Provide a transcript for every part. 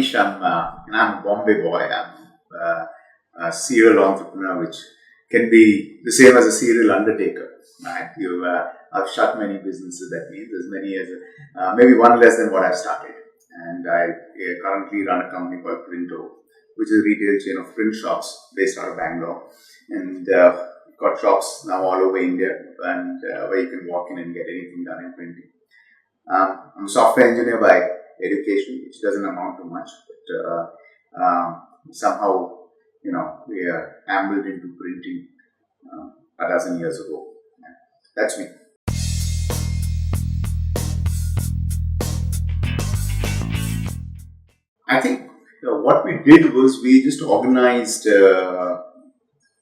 Manish Sharma, and I'm a Bombay boy. I'm a serial entrepreneur, which can be the same as a serial undertaker. Right? I've shut many businesses. That means as many as maybe one less than what I've started. And I currently run a company called Printo, which is a retail chain of print shops based out of Bangalore, and got shops now all over India, and where you can walk in and get anything done in printing. I'm a software engineer by education, which doesn't amount to much, but somehow, we ambled into printing a dozen years ago. That's me. I think what we did was we just organized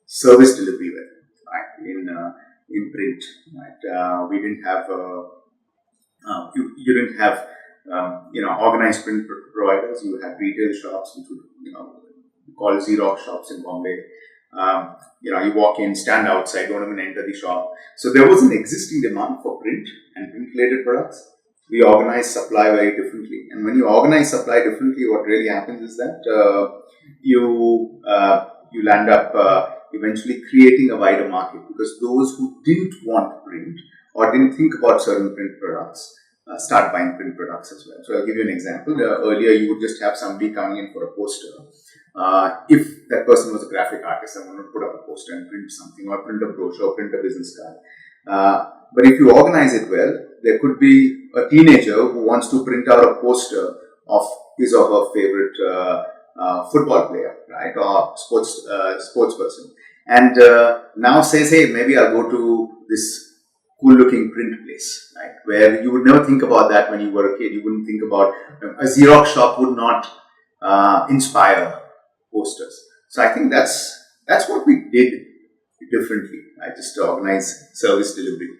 service delivery right, in print. Right? We didn't have you didn't have organized print providers. You had retail shops, which would call Xerox shops in Bombay. You walk in, stand outside, don't even enter the shop. So there was an existing demand for print and print-related products. We organize supply very differently, and when you organize supply differently, what really happens is that you land up eventually creating a wider market, because those who didn't want print or didn't think about certain print products start buying print products as well. So I'll give you an example. Earlier, you would just have somebody coming in for a poster. If that person was a graphic artist and wanted to put up a poster and print something, or print a brochure, or print a business card. But if you organize it well, there could be a teenager who wants to print out a poster of his or her favorite football player, right, or sports person, and now says, "Hey, maybe I'll go to this cool-looking print place," right, where you would never think about that when you were a kid. You wouldn't think about a Xerox shop would not inspire posters. So I think that's what we did differently. I just organize service delivery.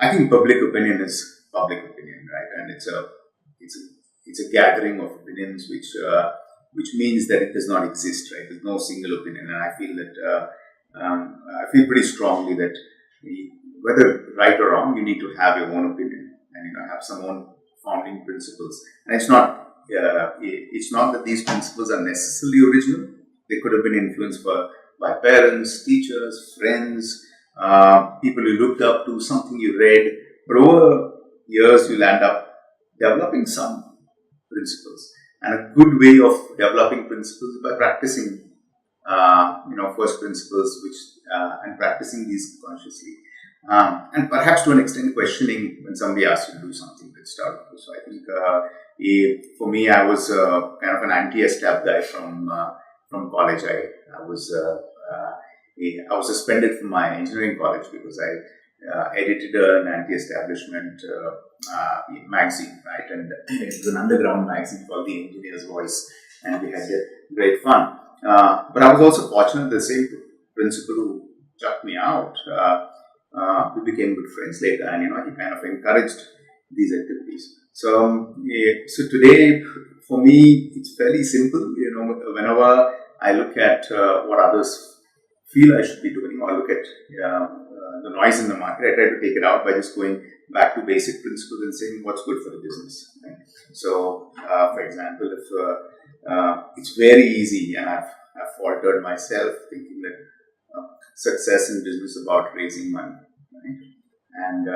I think public opinion is public opinion, right? And it's a gathering of opinions which means that it does not exist, right? There's no single opinion, and I feel that I feel pretty strongly that whether right or wrong, you need to have your own opinion and have some own founding principles. And it's not that these principles are necessarily original. They could have been influenced by parents, teachers, friends, people you looked up to, something you read. But over years, you'll end up developing some principles. And a good way of developing principles is by practicing, first principles, and practicing these consciously. And perhaps to an extent questioning when somebody asks you to do something that's started. So I think for me, I was kind of an anti-estab guy from college. I was suspended from my engineering college because I edited an anti-establishment magazine, right? And it was an underground magazine called The Engineer's Voice, and we had great fun. But I was also fortunate, the same principal who chucked me out, we became good friends later, and he kind of encouraged these activities. So today, for me, it's fairly simple. Whenever I look at what others feel I should be doing, or look at the noise in the market, I try to take it out by just going back to basic principles and saying what's good for the business. Right? So, for example, if it's very easy, and I've faltered myself thinking that success in business is about raising money, right? And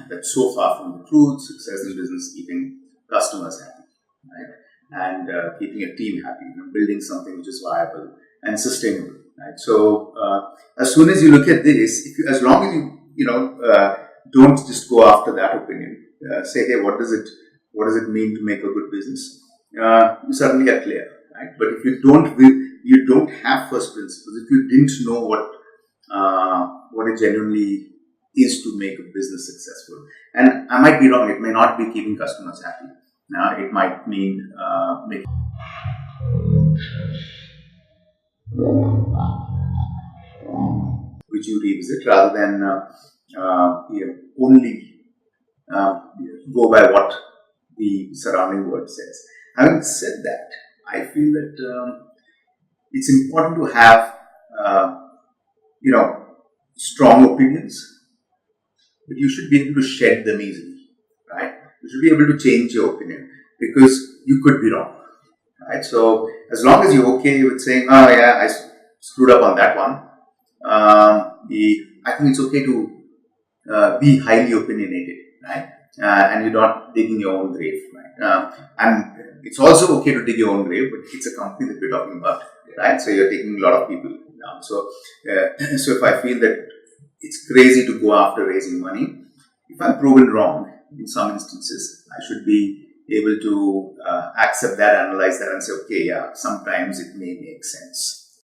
that's so far from the truth. Success in business is keeping customers happy, right? And keeping a team happy, building something which is viable and sustainable. Right. So as soon as you look at this, as long as you don't just go after that opinion, say, hey, what does it mean to make a good business? You suddenly get clear, right? But if you don't have first principles, if you didn't know what it genuinely is to make a business successful, and I might be wrong, it may not be keeping customers happy. It might mean making which you revisit rather than only go by what the surrounding world says. Having said that, I feel that it's important to have strong opinions, but you should be able to shed them easily, right? You should be able to change your opinion because you could be wrong, right? So as long as you're okay with saying, oh yeah, I screwed up on that one, I think it's okay to be highly opinionated, right? And you're not digging your own grave, right? And it's also okay to dig your own grave, but it's a company that we're talking about, right? So you're taking a lot of people down. So, so if I feel that it's crazy to go after raising money, if I'm proven wrong in some instances, I should be able to accept that, analyze that, and say, okay, yeah, sometimes it may make sense.